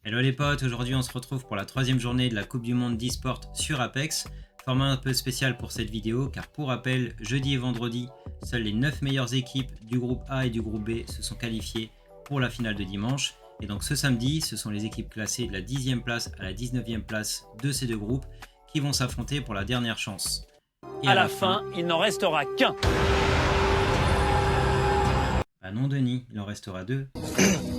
Hello les potes, aujourd'hui on se retrouve pour la troisième journée de la Coupe du Monde d'Esports sur Apex. Format un peu spécial pour cette vidéo car pour rappel, jeudi et vendredi, seules les 9 meilleures équipes du groupe A et du groupe B se sont qualifiées pour la finale de dimanche. Et donc ce samedi, ce sont les équipes classées de la 10e place à la 19e place de ces deux groupes qui vont s'affronter pour la dernière chance. Et à la fin, il n'en restera qu'un. Bah non Denis, il en restera deux.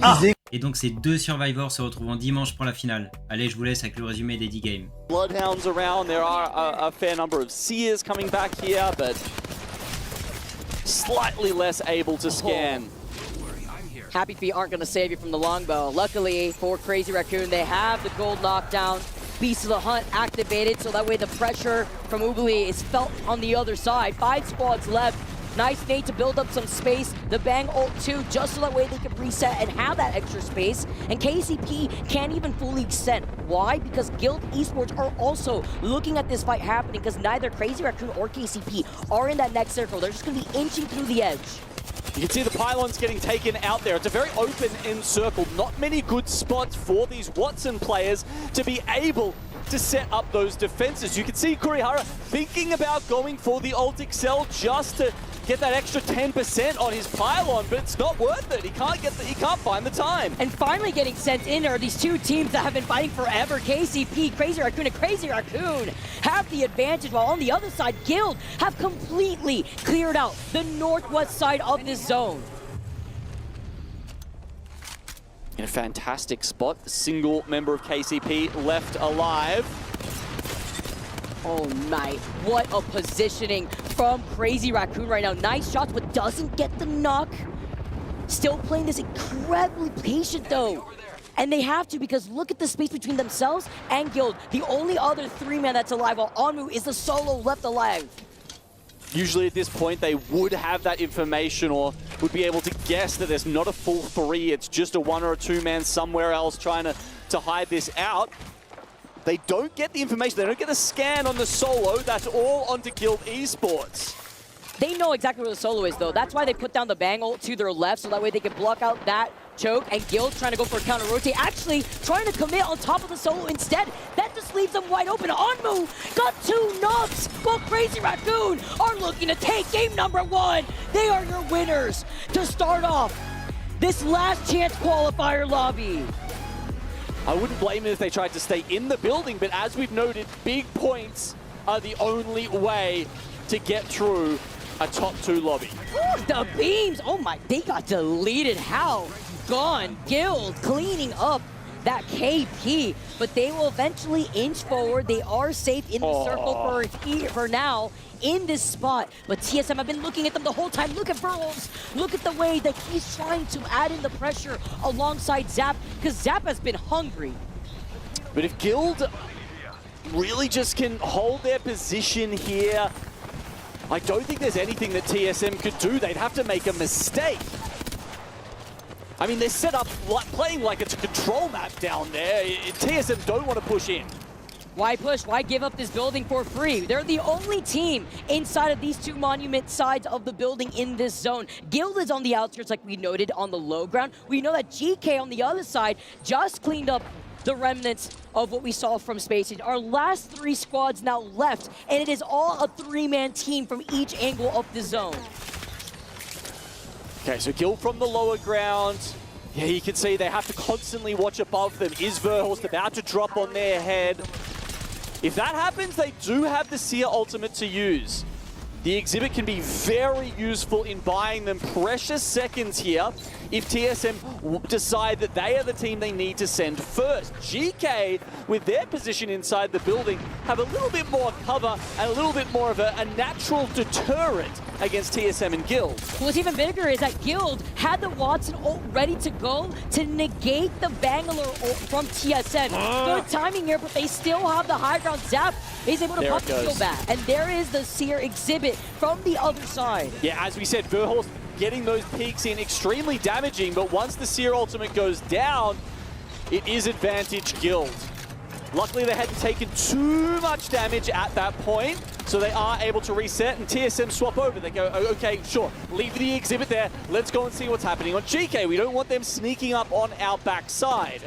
Ah. Et donc ces deux survivors se retrouvent dimanche pour la finale. Allez, je vous laisse avec le résumé des 10 games. Bloodhounds around, there are a fair number of seers coming back here, but slightly less able to scan. Happy Feet aren't going to save you from the longbow. Luckily for Crazy Raccoon, they have the gold knockdown. Beast of the Hunt activated, so that way the pressure from Ubli is felt on the other side. 5 squads left. Nice nade to build up some space. The Bang ult too, just so that way they can reset and have that extra space. And KCP can't even fully extend. Why? Because Guild Esports are also looking at this fight happening because neither Crazy Raccoon or KCP are in that next circle. They're just going to be inching through the edge. You can see the pylons getting taken out there. It's a very open end circle. Not many good spots for these Watson players to be able to set up those defenses. You can see Kurihara thinking about going for the ult excel just to get that extra 10% on his pylon, but it's not worth it. He can't find the time. And finally getting sent in are these two teams that have been fighting forever. KCP, Crazy Raccoon, and Crazy Raccoon have the advantage, while on the other side, Guild have completely cleared out the northwest side of this zone. In a fantastic spot, the single member of KCP left alive. Oh, nice. What a positioning from Crazy Raccoon right now. Nice shots, but doesn't get the knock. Still playing this incredibly patient, though. And they have to, because look at the space between themselves and Guild. The only other 3-man that's alive, while Onmu is the solo left alive. Usually at this point, they would have that information or would be able to guess that there's not a full 3. It's just a 1 or a 2-man somewhere else trying to hide this out. They don't get the information. They don't get a scan on the solo. That's all onto Guild Esports. They know exactly where the solo is, though. That's why they put down the Bang ult to their left, so that way they can block out that choke. And Guild trying to go for a counter rotate, actually trying to commit on top of the solo instead. That just leaves them wide open. Onmu got 2 knocks, while Crazy Raccoon are looking to take game number 1. They are your winners to start off this last chance qualifier lobby. I wouldn't blame them if they tried to stay in the building, but as we've noted, big points are the only way to get through a top 2 lobby. Ooh, the beams, oh my, they got deleted. How? Gone. Guild cleaning up that KP, but they will eventually inch forward. They are safe in the circle for now in this spot, but TSM have been looking at them the whole time. Look at Burles. Look at the way that he's trying to add in the pressure alongside Zap, because Zap has been hungry. But if Guild really just can hold their position here, I don't think there's anything that TSM could do. They'd have to make a mistake. I mean, they're set up playing like it's a control map down there. TSM don't want to push in. Why push? Why give up this building for free? They're the only team inside of these 2 monument sides of the building in this zone. Guild is on the outskirts, like we noted, on the low ground. We know that GK on the other side just cleaned up the remnants of what we saw from Space Age. Our last 3 squads now left, and it is all a 3-man team from each angle of the zone. Okay, so Guild from the lower ground. Yeah, you can see they have to constantly watch above them. Is Verhulst about to drop on their head? If that happens, they do have the Seer ultimate to use. The exhibit can be very useful in buying them precious seconds here if TSM decide that they are the team they need to send first. GK, with their position inside the building, have a little bit more cover and a little bit more of a natural deterrent against TSM and Guild. What's even bigger is that Guild had the Watson ult ready to go to negate the Bangalore ult from TSM. Good timing here, but they still have the high ground. Zap is able to pop the shield back. And there is the Seer exhibit from the other side. Yeah, as we said, Verhulst getting those peaks in extremely damaging, but once the Seer ultimate goes down, it is advantage Guild. Luckily, they hadn't taken too much damage at that point, so they are able to reset, and TSM swap over. They go, oh, okay, sure, leave the exhibit there. Let's go and see what's happening on GK. We don't want them sneaking up on our backside.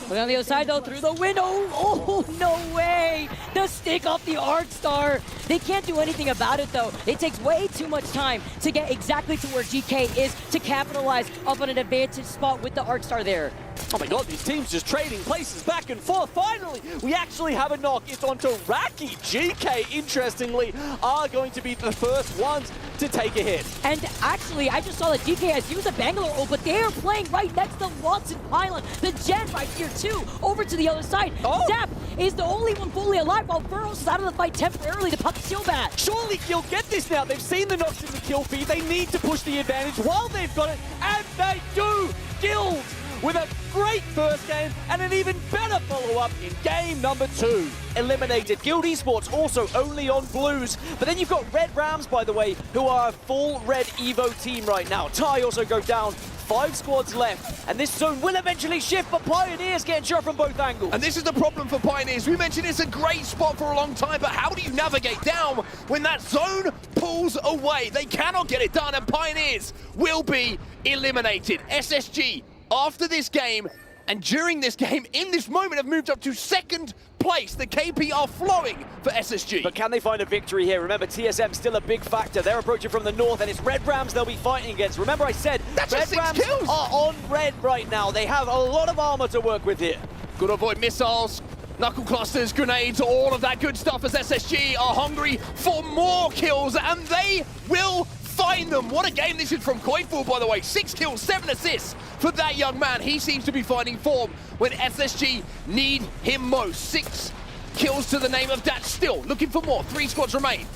Look on the other side though, through the window. Oh, no way. The stick off the Arc Star. They can't do anything about it though. It takes way too much time to get exactly to where GK is to capitalize off on an advantage spot with the Arc Star there. Oh my god, these teams just trading places back and forth. Finally, we actually have a knock. It's onto Raki. GK, interestingly, are going to be the first ones to take a hit. And actually, I just saw that GK has used a Bangalore ult, but they are playing right next to Watson Pylon. The Gen right here too, over to the other side. Zap is the only one fully alive while Burrows is out of the fight temporarily to pop the shield back. Surely Guild get this now. They've seen the knocks in the kill feed. They need to push the advantage while they've got it, and they do. Guild with a great first game and an even better follow-up in game number 2. Eliminated. Guild Esports also only on blues. But then you've got Red Rams, by the way, who are a full red Evo team right now. Ty also go down. 5 squads left, and this zone will eventually shift, but Pioneers getting shot from both angles. And this is the problem for Pioneers. We mentioned it's a great spot for a long time, but how do you navigate down when that zone pulls away? They cannot get it done, and Pioneers will be eliminated. SSG, after this game, and during this game, in this moment, have moved up to 2nd place. The KP are flowing for SSG. But can they find a victory here? Remember, TSM still a big factor. They're approaching from the north, and it's Red Rams they'll be fighting against. Remember I said, That's Red Rams kills. are on red right now. They have a lot of armor to work with here. Got to avoid missiles, knuckle clusters, grenades, all of that good stuff as SSG are hungry for more kills, and they will find them. What a game this is from Coinful, by the way. 6 kills, 7 assists for that young man. He seems to be finding form when SSG need him most. 6 kills to the name of that. Still looking for more. 3 squads remain.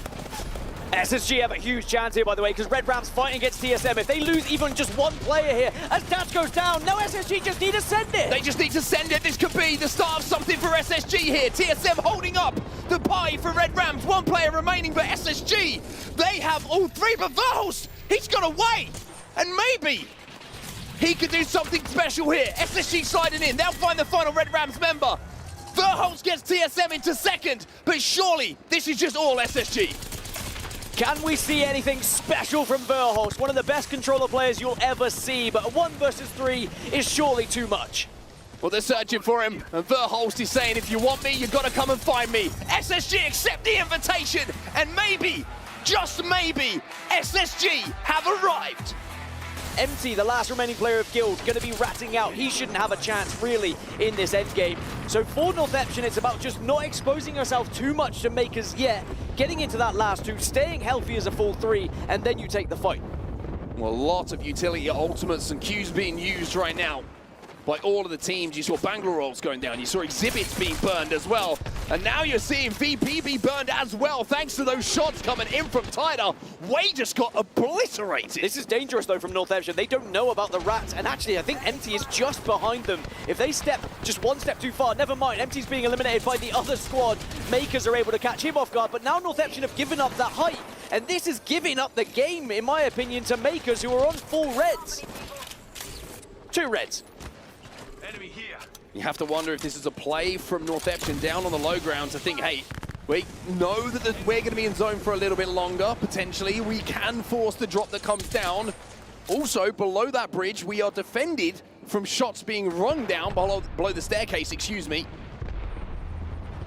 SSG have a huge chance here, by the way, because Red Rams fighting against TSM. If they lose even just one player here, as Touch goes down, no, SSG just need to send it. They just need to send it. This could be the start of something for SSG here. TSM holding up the pie for Red Rams. 1 player remaining for SSG. They have all 3, but Verhulst, he's got away. And maybe he could do something special here. SSG sliding in. They'll find the final Red Rams member. Verhulst gets TSM into 2nd, but surely this is just all SSG. Can we see anything special from Verhulst? One of the best controller players you'll ever see, but a 1 versus 3 is surely too much. Well, they're searching for him, and Verhulst is saying, if you want me, you've got to come and find me. SSG accept the invitation, and maybe, just maybe, SSG have arrived. MT, the last remaining player of Guild, going to be ratting out. He shouldn't have a chance, really, in this endgame. So for Northeption, it's about just not exposing yourself too much to makers yet, getting into that last 2, staying healthy as a full 3, and then you take the fight. Well, a lot of utility ultimates and Qs being used right now by all of the teams. You saw Bangalore rolls going down. You saw exhibits being burned as well. And now you're seeing VP be burned as well, thanks to those shots coming in from Tyder. Way just got obliterated. This is dangerous, though, from Northeption. They don't know about the rats, and actually, I think MT is just behind them. If they step just 1 step too far, never mind. MT's being eliminated by the other squad. Makers are able to catch him off guard, but now Northeption have given up that height, and this is giving up the game, in my opinion, to Makers, who are on full reds. 2 reds. You have to wonder if this is a play from Northeption down on the low ground to think, hey, we know that we're going to be in zone for a little bit longer, potentially. We can force the drop that comes down. Also, below that bridge, we are defended from shots being rung down below the staircase, excuse me.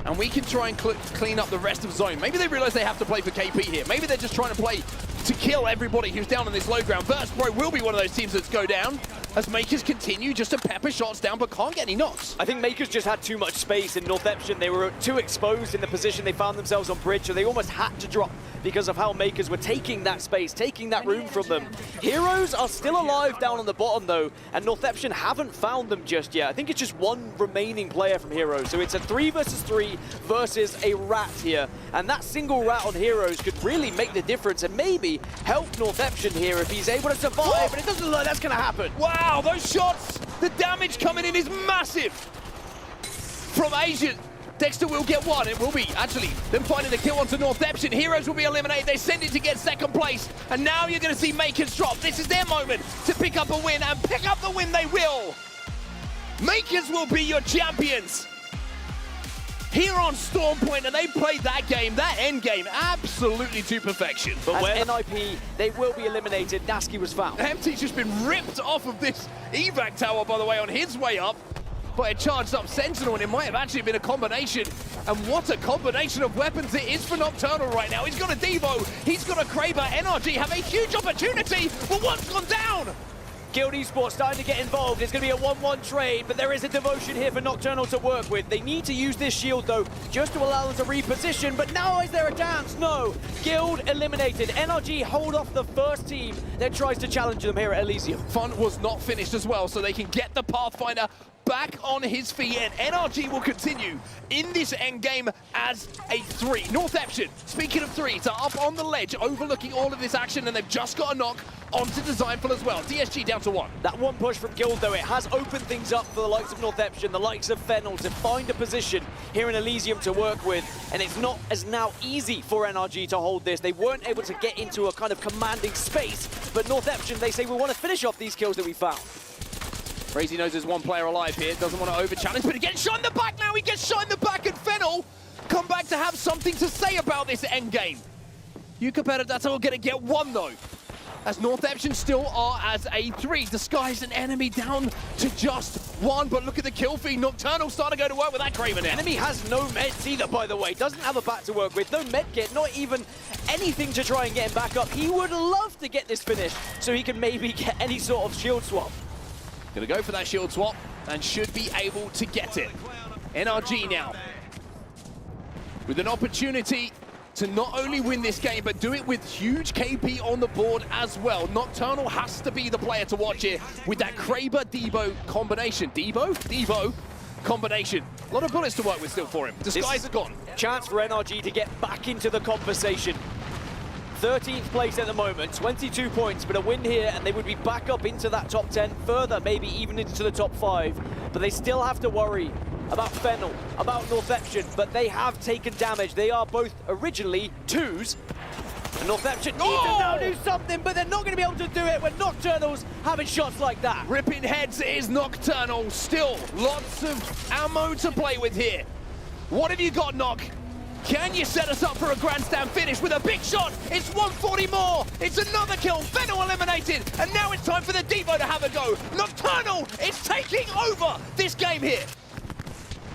And we can try and clean up the rest of zone. Maybe they realize they have to play for KP here. Maybe they're just trying to play to kill everybody who's down on this low ground. Verspro will be one of those teams that's go down as Makers continue just to pepper shots down but can't get any knocks. I think Makers just had too much space in Northeption. They were too exposed in the position they found themselves on bridge, so they almost had to drop because of how Makers were taking that space, taking that room from them. Heroes are still alive down on the bottom though, and Northeption haven't found them just yet. I think it's just 1 remaining player from Heroes, so it's a 3 versus 3 versus a rat here, and that single rat on Heroes could really make the difference and maybe help Northeption here if he's able to survive, but it doesn't look like that's going to happen. Wow, those shots, the damage coming in is massive from Asian. Dexter will get 1. It will be, actually, them finding the kill onto Northeption. Heroes will be eliminated. They send it to get 2nd place. And now you're going to see Makers drop. This is their moment to pick up a win, and pick up the win they will. Makers will be your champions here on Storm Point, and they played that game, that end game, absolutely to perfection. But as NIP, they will be eliminated. Nasky was found. MT's just been ripped off of this evac tower, by the way, on his way up. by a charged up Sentinel, and it might have actually been a combination. And what a combination of weapons it is for Nocturnal right now. He's got a Devo, he's got a Kraber. NRG have a huge opportunity, but one's gone down. Guild Esports starting to get involved. It's going to be a 1-1 trade, but there is a devotion here for Nocturnal to work with. They need to use this shield, though, just to allow them to reposition. But now is there a dance? No. Guild eliminated. NRG hold off the first team that tries to challenge them here at Elysium. Fun was not finished as well, so they can get the Pathfinder back on his feet, and NRG will continue in this endgame as a 3. Northeption, speaking of 3s, are up on the ledge overlooking all of this action, and they've just got a knock onto Designful as well. DSG down to 1. That one push from Guild, though, it has opened things up for the likes of Northeption, the likes of Fennel, to find a position here in Elysium to work with, and it's not as now easy for NRG to hold this. They weren't able to get into a kind of commanding space, but Northeption, they say, we want to finish off these kills that we found. Crazy knows there's one player alive here, doesn't want to over-challenge, but he gets shot in the back now, he gets shot in the back, and Fennel come back to have something to say about this endgame. Yuka will going to get 1 though, as Northeption still are as a 3. Disguise an enemy down to just 1, but look at the kill feed. Nocturnal starting to go to work with that Kraven now. Enemy has no meds either, by the way. Doesn't have a bat to work with, no med kit, not even anything to try and get him back up. He would love to get this finished so he can maybe get any sort of shield swap. Gonna go for that shield swap and should be able to get it. NRG now with an opportunity to not only win this game, but do it with huge KP on the board as well. Nocturnal has to be the player to watch here with that Kraber-Devo combination. Devo combination. A lot of bullets to work with still for him. Disguise is gone. Chance for NRG to get back into the conversation. 13th place at the moment, 22 points, but a win here and they would be back up into that top 10, further maybe even into the top 5. But they still have to worry about Fennel, about Northeption, but they have taken damage. They are both originally 2s. And Northeption need to now do something, but they're not going to be able to do it when Nocturnal's having shots like that. Ripping heads is Nocturnal. Still lots of ammo to play with here. What have you got, Noc? Can you set us up for a grandstand finish with a big shot? It's 140 more. It's another kill. Fennel eliminated. And now it's time for the Devo to have a go. Nocturnal is taking over this game here.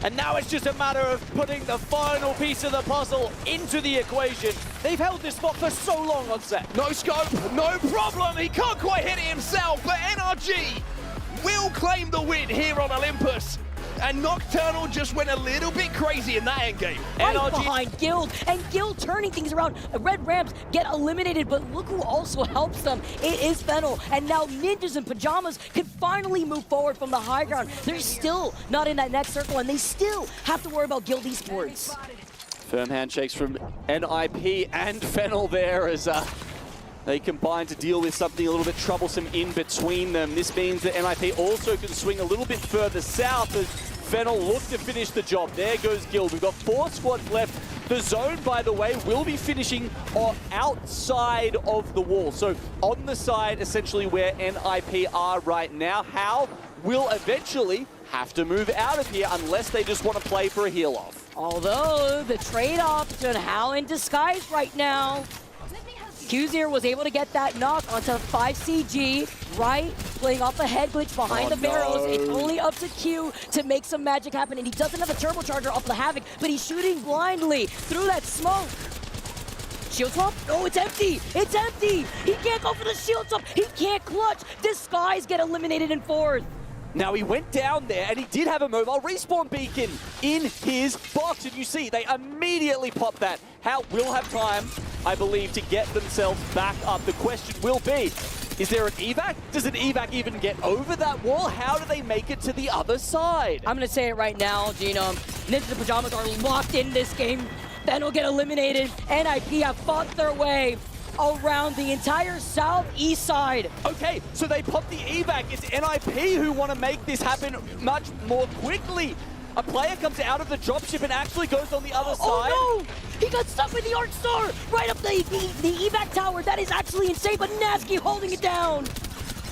And now it's just a matter of putting the final piece of the puzzle into the equation. They've held this spot for so long on set. No scope, no problem. He can't quite hit it himself, but NRG will claim the win here on Olympus. And Nocturnal just went a little bit crazy in that endgame. Right behind Guild, and Guild turning things around. Red Rams get eliminated, but look who also helps them. It is Fennel, and now Ninjas in Pajamas can finally move forward from the high ground. They're still not in that next circle, and they still have to worry about Guild Esports. Firm handshakes from NIP and Fennel there as they combine to deal with something a little bit troublesome in between them. This means that NIP also can swing a little bit further south as Fennel look to finish the job. There goes Guild. We've got 4 squads left. The zone, by the way, will be finishing outside of the wall. So on the side, essentially where NIP are right now. How will eventually have to move out of here unless they just want to play for a heal-off. Although the trade-off to How in Disguise right now. Qzir was able to get that knock onto 5CG, right? Playing off a head glitch behind the barrels. It's only up to Q to make some magic happen, and he doesn't have a turbocharger off the Havoc, but he's shooting blindly through that smoke. Shield swap? No, it's empty! It's empty! He can't go for the shield swap! He can't clutch! Disguise get eliminated in 4th. Now he went down there and he did have a mobile respawn beacon in his box, and you see they immediately pop that. How will have time, I believe, to get themselves back up. The question will be, is there an evac? Does an evac even get over that wall? How do they make it to the other side? I'm gonna say it right now, Genome. Ninja Pajamas are locked in this game. Then will get eliminated. NIP have fought their way around the entire southeast side. Okay, so they pop the evac. It's NIP who want to make this happen much more quickly. A player comes out of the dropship and actually goes on the other side. Oh no! He got stuck with the Arc Star right up the evac tower. That is actually insane, but Nasky holding it down.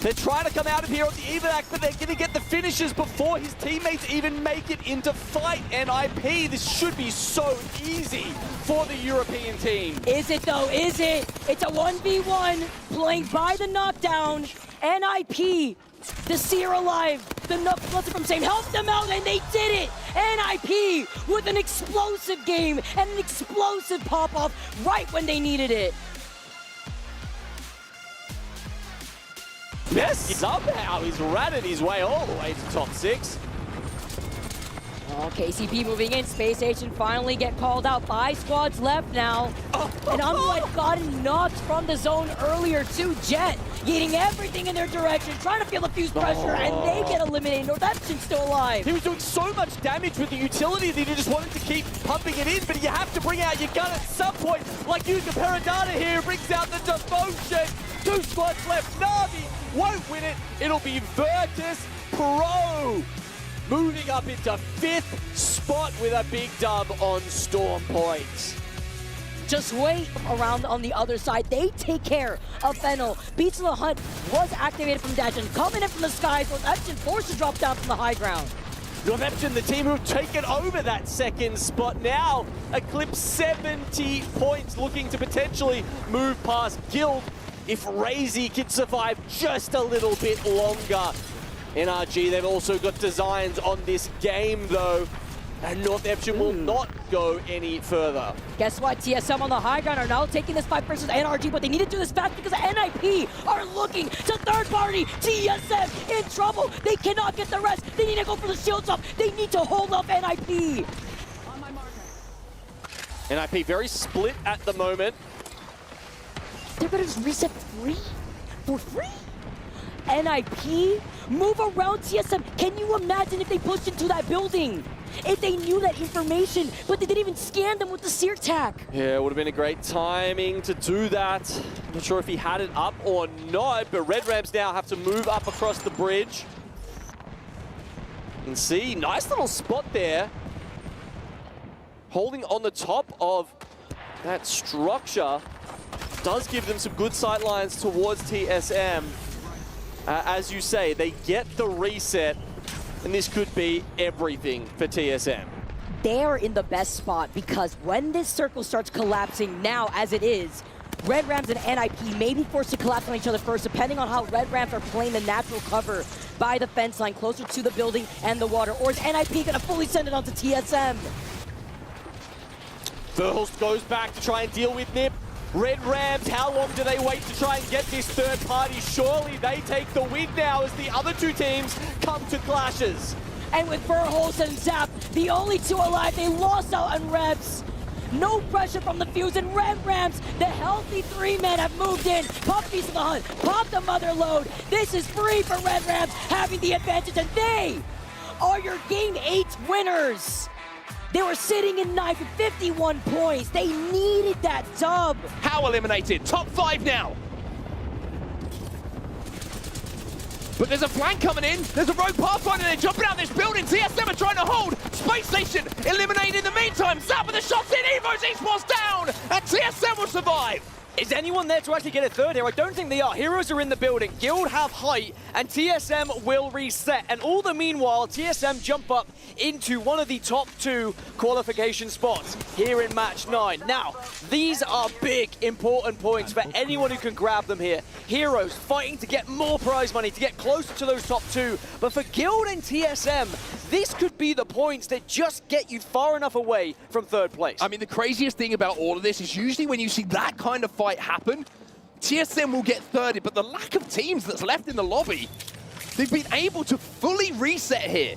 They're trying to come out of here on the evac, but they're going to get the finishes before his teammates even make it into fight. NIP, this should be so easy for the European team. Is it though? Is it? It's a 1v1 playing by the knockdown. NIP, the Seer alive. stopped enough from saying help them out, and they did it. NIP with an explosive game and an explosive pop-off right when they needed it. Yes, he's up now. He's ratted his way all the way to top 6. Oh, KCP moving in. Space Station finally get called out. 5 squads left now. And Unwed gotten knocked from the zone earlier too. Jet getting everything in their direction, trying to feel the fuse pressure, and they get eliminated. Northeption's still alive. He was doing so much damage with the utility that he just wanted to keep pumping it in, but you have to bring out your gun at some point. Like Yuka Peradana here brings out the devotion. 2 squads left. Na'Vi won't win it. It'll be Virtus Pro moving up into 5th spot with a big dub on Storm points. Just wait around on the other side. They take care of Fennel. Beats of the Hunt was activated from Dashin. Coming in from the skies, Northeption forced to drop down from the high ground. Northeption, the team who've taken over that 2nd spot now, eclipse 70 points, looking to potentially move past Guild if Razy can survive just a little bit longer. NRG, they've also got designs on this game though, and Northeption will not go any further. Guess what? TSM on the high ground are now taking this fight versus NRG, but they need to do this fast because NIP are looking to third party. TSM in trouble. They cannot get the rest. They need to go for the shields up. They need to hold up NIP. NIP very split at the moment. They're gonna just reset free? For free? NIP move around TSM. Can you imagine if they pushed into that building? If they knew that information, but they didn't even scan them with the sear tack. Yeah, it would have been a great timing to do that. Not sure if he had it up or not, but Red Rams now have to move up across the bridge. And see, nice little spot there. Holding on the top of that structure does give them some good sight lines towards TSM. As you say, they get the reset, and this could be everything for TSM. They're in the best spot because when this circle starts collapsing now, as it is, Red Rams and NIP may be forced to collapse on each other first, depending on how Red Rams are playing the natural cover by the fence line closer to the building and the water. Or is NIP gonna fully send it onto TSM? Verhulst goes back to try and deal with Nip. Red Rams, how long do they wait to try and get this third party? Surely they take the win now as the other 2 teams come to clashes. And with Verhulst and Zap, the only 2 alive, they lost out on Rebs. No pressure from the fuse, and Red Rams, the healthy 3 men have moved in. Pop Beast of the Hunt, pop the mother load. This is free for Red Rams, having the advantage, and they are your Game 8 winners. They were sitting in 9th with 51 points. They needed that dub. How eliminated? Top 5 now. But there's a flank coming in. There's a rogue pathfinder. They're jumping out this building. TSM are trying to hold. Space Station eliminated in the meantime. Zap with the shots in. Evo's Esports down. And TSM will survive. Is anyone there to actually get a third here? I don't think they are. Heroes are in the building. Guild have height, and TSM will reset. And all the meanwhile, TSM jump up into one of the top 2 qualification spots here in match 9. Now, these are big, important points for anyone who can grab them here. Heroes fighting to get more prize money, to get closer to those top 2. But for Guild and TSM, this could be the points that just get you far enough away from third place. I mean, the craziest thing about all of this is usually when you see that kind of fight happen, TSM will get thirded, but the lack of teams that's left in the lobby, they've been able to fully reset here.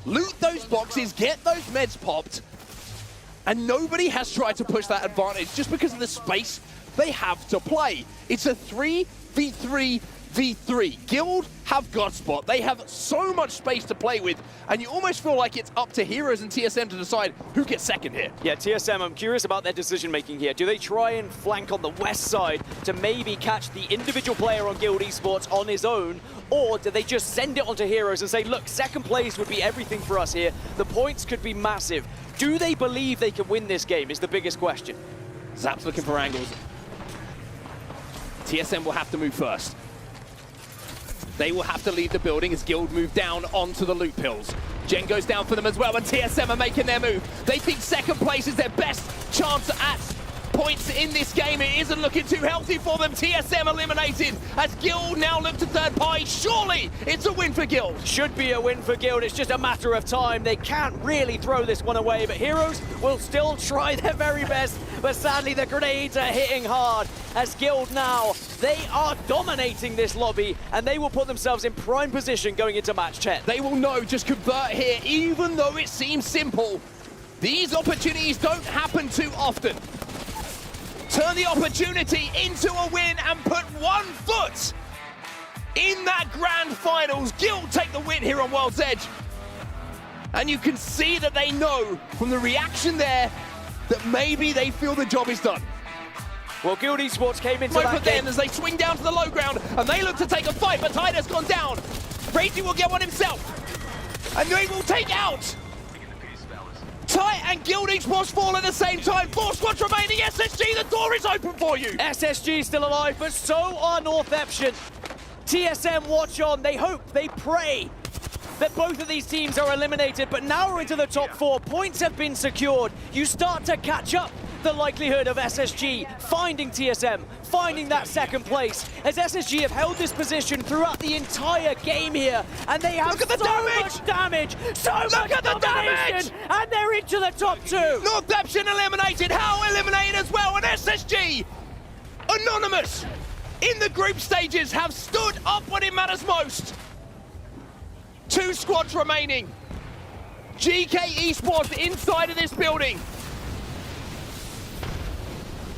Loot those boxes, get those meds popped, and nobody has tried to push that advantage just because of the space they have to play. It's a 3v3v3. Guild have Godspot. They have so much space to play with, and you almost feel like it's up to Heroes and TSM to decide who gets second here. Yeah, TSM, I'm curious about their decision-making here. Do they try and flank on the west side to maybe catch the individual player on Guild Esports on his own, or do they just send it onto Heroes and say, look, second place would be everything for us here. The points could be massive. Do they believe they can win this game is the biggest question. Zap's looking for angles. TSM will have to move first. They will have to leave the building as Guild move down onto the loot pills. Gen goes down for them as well, and TSM are making their move. They think second place is their best chance at points in this game. It isn't looking too healthy for them. TSM eliminated as Guild now look to third party. Surely it's a win for Guild. Should be a win for Guild. It's just a matter of time. They can't really throw this one away, but Heroes will still try their very best. But sadly, the grenades are hitting hard as Guild now, they are dominating this lobby and they will put themselves in prime position going into match 10. They will know just convert here, even though it seems simple. These opportunities don't happen too often. Turn the opportunity into a win and put 1 foot in that grand finals. Guild take the win here on World's Edge. And you can see that they know from the reaction there that maybe they feel the job is done. Well, Guild Esports came into Right that for game. them as they swing down to the low ground and they look to take a fight, but Tide has gone down. Crazy will get one himself. And they will take out Tide and Guild Esports fall at the same time. 4 squads remaining. SSG, the door is open for you. SSG still alive, but so are Northeption. TSM watch on. They hope, they pray that both of these teams are eliminated, but now we're into the top 4. Points have been secured. You start to catch up the likelihood of SSG finding TSM, finding that second place, as SSG have held this position throughout the entire game here, and they have Look at the much damage, Look at the damage! and they're into the top 2. Northeption eliminated, How eliminated as well, and SSG, anonymous, in the group stages, have stood up when it matters most. 2 squads remaining. GK Esports inside of this building.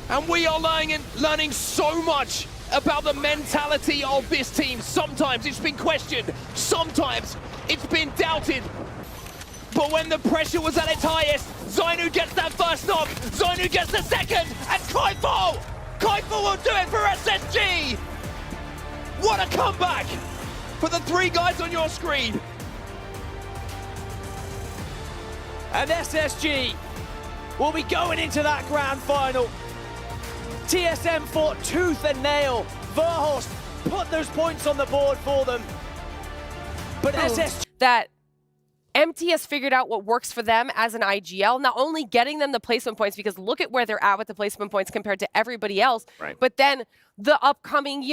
And we are learning so much about the mentality of this team. Sometimes it's been questioned, sometimes it's been doubted. But when the pressure was at its highest, Zainu gets that first knock, Zainu gets the second, and Kaifo will do it for SSG! What a comeback for the 3 guys on your screen. And SSG will be going into that grand final. TSM fought tooth and nail. Verhulst put those points on the board for them. But SSG... That MT has figured out what works for them as an IGL, not only getting them the placement points, because look at where they're at with the placement points compared to everybody else, Right. but then the upcoming